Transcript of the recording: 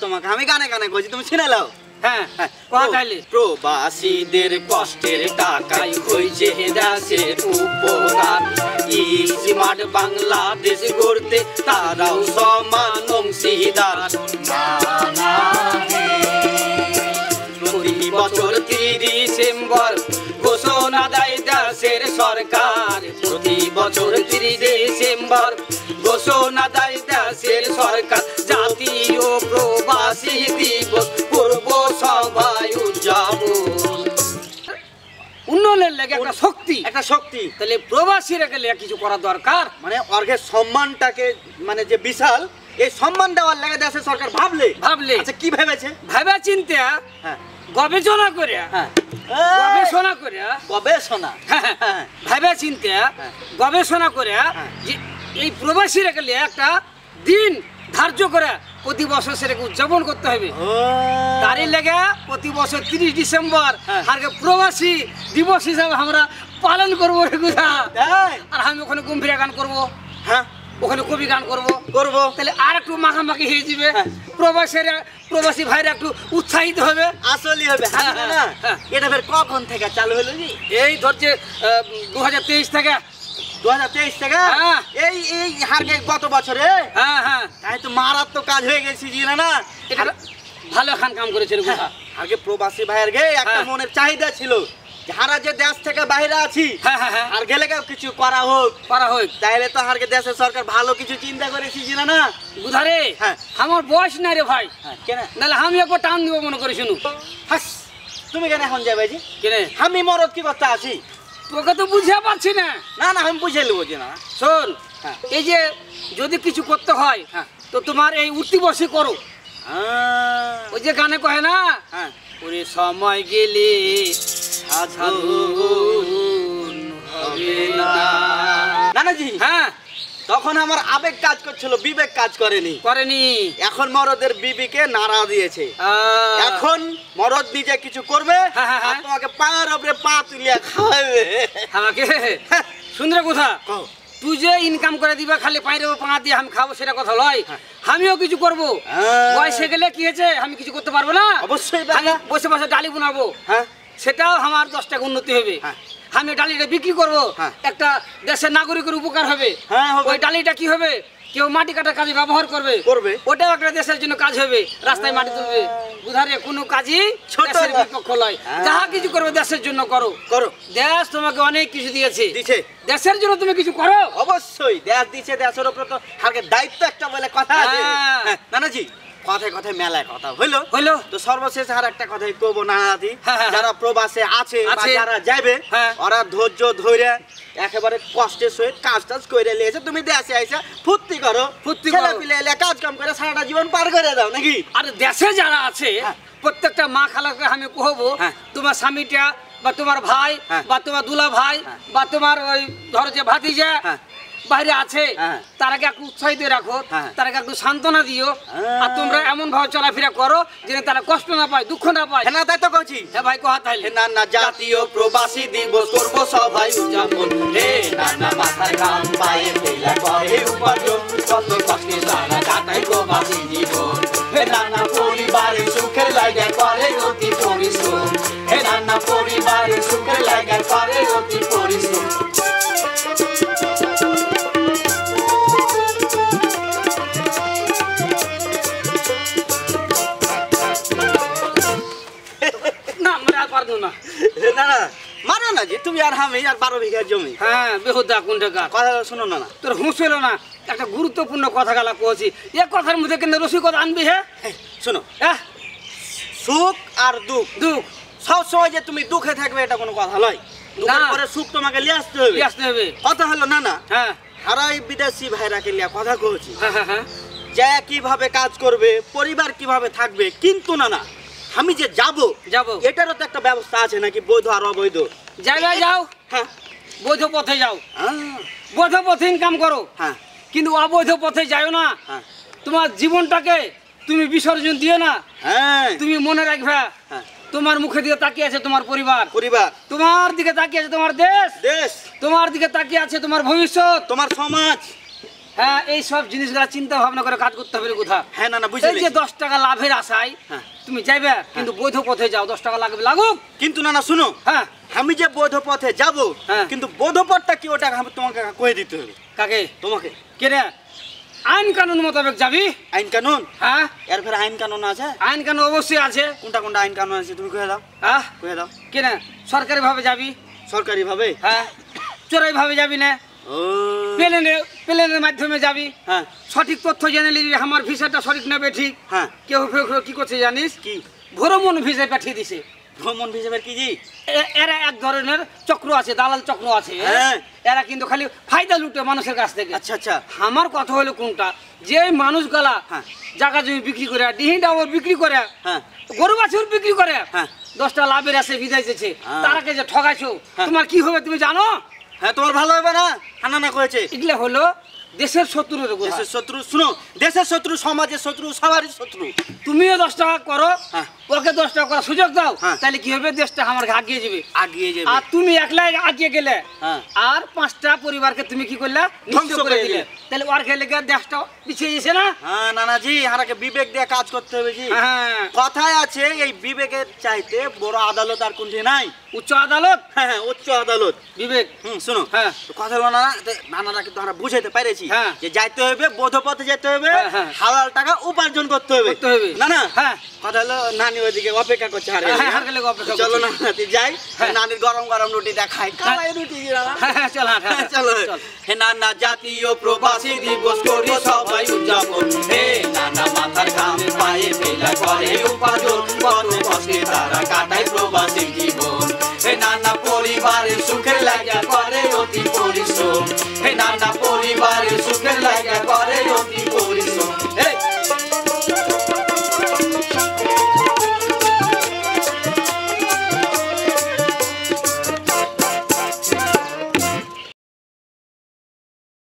তোমাকে আমি গানে গানে কইছি তুমি শুনে নাও। হ্যাঁ কথাইলি প্রবাসীদের কষ্টের টাকাই হইছে দেশের উপকার, স্মার্ট বাংলাদেশ গড়তে তারাও সমান অংশীদার। প্রতি বছর 30 ডিসেম্বর ঘোষণা দেয় দেশের সরকার, প্রতি বছর 30 ডিসেম্বর ঘোষণা দেয় দেশের সরকার। জাতীয় প্রবাসী দিবস করব সবাই উদযাপন। উন্নয়নের লেগে একটা শক্তি, একটা শক্তি। তাহলে প্রবাসীরা গেলে কিছু করা দরকার। মানে অর্ঘের সম্মানটাকে মানে যে বিশাল, এই সম্মান দেওয়ার লাগে দেশের সরকার ভাবলে। আচ্ছা কি ভেবেছে? ভেবে চিন্তে গবেষণা করে গবেষণা করে ভেবে চিন্তে গবেষণা করে যে এই প্রবাসীরা গেলে একটা দিন ধার্য করে প্রতি বছর সেটাকে উদযাপন করতে হবে। তারই লেগে প্রতি বছর 30 ডিসেম্বর আগে প্রবাসী দিবস হিসাবে আমরা পালন করবো। আর আমি ওখানে গম্ভীরা গান করবো, হ্যাঁ ওখানে কবি গান করবো। তাহলে আর একটু মাখামাখি হয়ে যাবে, প্রবাসী ভাইরা একটু উৎসাহিত হবে। আসলে হবে। এটা ফের কখন থেকে চালু হলো? এই ধরছে 2023 থেকে। 2023 থেকে? এই এই হারকে গত বছরে? হ্যাঁ তাই তো মারাত্মক কাজ হয়ে গেছে জিনা না। এটা ভালো খান কাম করেছে। আগে প্রবাসী ভাইয়ের গে একটা মনের চাহিদা ছিল, যারা যে দেশ থেকে বাইরে আছি আর গেলে কিছু করা হোক তাইলে তো হারকে দেশের সরকার ভালো কিছু চিন্তা করেছি জিনা না। বুধারে আমার বয়স নাই রে ভাই, কেন নাহলে আমি একবার টান দিব মনে করি। শুনু তুমি কেন এখন যাবে জি? কেন আমি মরদ কি করতে আছি? তোকে তো বুঝে পারছি না। না না আমি বুঝে নেবো যে না। শোন, এই যে যদি কিছু করতে হয় তো তোমার এই উঠতি বসে করো। ওই যে গানে কহে না, ওরে সময় গেলে নানাজি। হ্যাঁ তখন আমার আবেগ কাজ করছিল, বিবেক কাজ করেনি। এখন মরদের বিবিকে নাড়া দিয়েছে। এখন মরদ নিজে কিছু করবে, তোমাকে পায়ের উপরে পা তুলিয়া খাওয়াবে। আমাকে সুন্দর কথা, তুই যে ইনকাম করে দিবা খালি পায়ের উপর পা দিয়ে আমি খাবো সেটা কথা লয়। আমিও কিছু করবো। বয়সে গেলে কি হয়েছে আমি কিছু করতে পারবো না? অবশ্যই বসে বসে ডালি বানাবো, সেটাও আমার 10 টাকা উন্নতি হবে। আমি ডালিটা বিক্রি করবো, একটা দেশের নাগরিকের উপকার হবে। ওই ডালিটা কি হবে, কেউ মাটি কাটার কাজে ব্যবহার করবে, ওটাও একটা দেশের জন্য কাজ হবে। রাস্তায় মাটি তুলবে, বুধারে কোনো কাজই দেশের বিপক্ষ নয়। যাহা কিছু করবে দেশের জন্য করো। দেশ তোমাকে অনেক কিছু দিয়েছে, দেশের জন্য তুমি কিছু করো। অবশ্যই দেশ দিচ্ছে, দেশের উপরে তো হালকা দায়িত্ব একটা বলে কথা আছে। নানাজি কথায় কথায় মেলায় কথা হইলো তো সর্বশেষ আর একটা কথাই কবো নানাজি, যারা প্রবাসে আছে যারা যাবে ওরা ধৈর্য ধরে একেবারে কষ্টের সহিত কাজ টাজ করে লিয়েছে। তুমি দেশে আইসা ফুর্তি করো, কাজ কাম করে সারাটা জীবন পার করে দাও নাকি। আর দেশে যারা আছে প্রত্যেকটা মা খালাকে আমি কহবো, তোমার স্বামীটা বা তোমার ভাই বা তোমার দুলা ভাই বা তোমার ওই ধরো যে ভাতিজা বাইরে আছে তারাকে একটু উৎসাহিত রাখো, তারাকে একটু সান্ত্বনা দিও। আর তোমরা এমন ভাবে চলাফেরা করো যেন তারা কষ্ট না পায়, দুঃখ না পায়। না তাই তো কইছি। হ্যাঁ ভাই কথা তাইলে না জাতীয় প্রবাসী দিবস করব সবাই উদযাপন। হে নানা মাথার ঘাম পায়ে ফেলা করে উপার্জন, কত কষ্টে তারা কাটায় প্রবাসী জীবন। হে নানা পরিবারের সুখের লাগা করে অতি পরিশ্রম, হে নানা পরিবারের সুখের লাগা করে অতি পরিশ্রম। মানো না যে তুমি আর আমি আর 12 বিঘা জমি। বেহুদা কোনটা কথা শোনো না, তোর হুঁশ হলো না। একটা গুরুত্বপূর্ণ কথা গালা কছি, এ কথার মধ্যে কিন্তু রসিকতা আনবি। শোনো, সুখ আর দুঃখ সব সময় যে তুমি দুঃখে থাকবে এটা কোনো কথা নয়। দুঃখের পরে সুখ তোমাকে নিয়ে আসতে হবে। কথা হলো না হারাই বিদেশি ভাইরাকে লিয়া কথা কইছি যে কিভাবে কাজ করবে, পরিবার কিভাবে থাকবে। কিন্তু না আমি যে যাব এটারও তো একটা ব্যবস্থা আছে নাকি, বৈধ আর অবৈধ? যাও, হ্যাঁ বৈধ পথে যাও, বৈধ পথে ইনকাম করো, হ্যাঁ কিন্তু অবৈধ পথে যাও না। তোমার জীবনটাকে তুমি বিসর্জন দিও না। তুমি মনে রাখবে তোমার মুখে দিকে তাকিয়ে আছে তোমার পরিবার, তোমার দিকে তাকিয়ে আছে তোমার দেশ, তোমার দিকে তাকিয়ে আছে তোমার ভবিষ্যৎ, তোমার সমাজ। হ্যাঁ এই সব জিনিসগুলো চিন্তা ভাবনা করে কাজ করতে হবে কোথা। হ্যাঁ না বুঝলি, এই যে 10 টাকা লাভের আশায় তুমি যাইবে, কিন্তু বৈধ পথে যাও, 10 টাকা লাগবে লাগুক। কিন্তু না শুনো, হ্যাঁ আমি যে বৈধ পথে যাব, কিন্তু বৈধ পথটা কি ওটা তোমাকে কয়ে দিতে হবে। কাকে? তোমাকে। কেন? আইন কানুন মোতাবেক যাবি। আইন কানুন? হ্যাঁ এর ফের আইন কানুন আছে? আইন কানুন অবশ্যই আছে। কোনটা কোনটা আইন কানুন আছে তুমি কয়ে দাও। কয়ে দাও। কেন? সরকারি ভাবে যাবি। সরকারি ভাবে? হ্যাঁ। চোরাই ভাবে যাবি না, প্লেনের মাধ্যমে যাবি। হ্যাঁ সঠিক তথ্য জেনে নিবি আমার ভিসাটা সঠিক নেবে ঠিক। হ্যাঁ কেউ কি করছে জানিস? কি? ভ্রমণ ভিসা পাঠিয়ে দিছে। ভ্রমণ ভিসার কি? এরা এক ধরনের চক্র আছে, দালাল চক্র আছে। এরা কিন্তু খালি ফায়দা লুটে মানুষের কাছ থেকে। আচ্ছা আচ্ছা। আমার কথা হলো কোনটা, যে মানুষগুলা জায়গা জমি বিক্রি করে, ডিহি ডাবর বিক্রি করে, গরু বাছুর বিক্রি করে, 10 টাকা লাভের আসে বিদায় দিয়েছে, তারাকে যে ঠকাইছো, তোমার কি হবে তুমি জানো? হ্যাঁ তোমার ভালো হবে না, হানা করেছে। এগুলো হলো দেশের শত্রু। দেশের শত্রু? শুনো, দেশের শত্রু, সমাজের শত্রু, সবারই শত্রু। তুমিও 10 টাকা করো, ওকে 10 টাকা করার সুযোগ দাও, তাহলে কি হবে, দেশটা আমার আগিয়ে যাবে। আর তুমি একলাই আগিয়ে গেলে আর 5টা পরিবারকে তুমি কি করলে, ধ্বংস করে দিলে, তাহলে ওর খেলে দেশটা পিছিয়ে যাচ্ছে না? হ্যাঁ নানাজি, হারাকে বিবেক দিয়ে কাজ করতে হবে জি। কথায় আছে এই বিবেকের চাইতে বড় আদালত আর কোনটি নাই। উচ্চ আদালত? হ্যাঁ উচ্চ আদালত বিবেক। শুনো, হ্যাঁ কথা বলো না, নানারা কিন্তু আমরা বুঝাইতে পারেছি যে যাইতে হবে বৈধ পথে, যেতে হবে, হালাল টাকা উপার্জন করতে হবে। না না, হ্যাঁ কথা হলো নানি ওইদিকে অপেক্ষা করছে। চলো না যাই, নানির গরম গরম রুটিটা খাই। রুটি চলো। হে নানা জাতীয় প্রবাসী দিবস করি সবাই উদযাপন, হে নানা মাথার ঘাম পায়ে ফেলা করে উপার্জন, কত কষ্টে তারা কাটায় প্রবাসী জীবন, হে নানা পরিবারের সুখের লাগা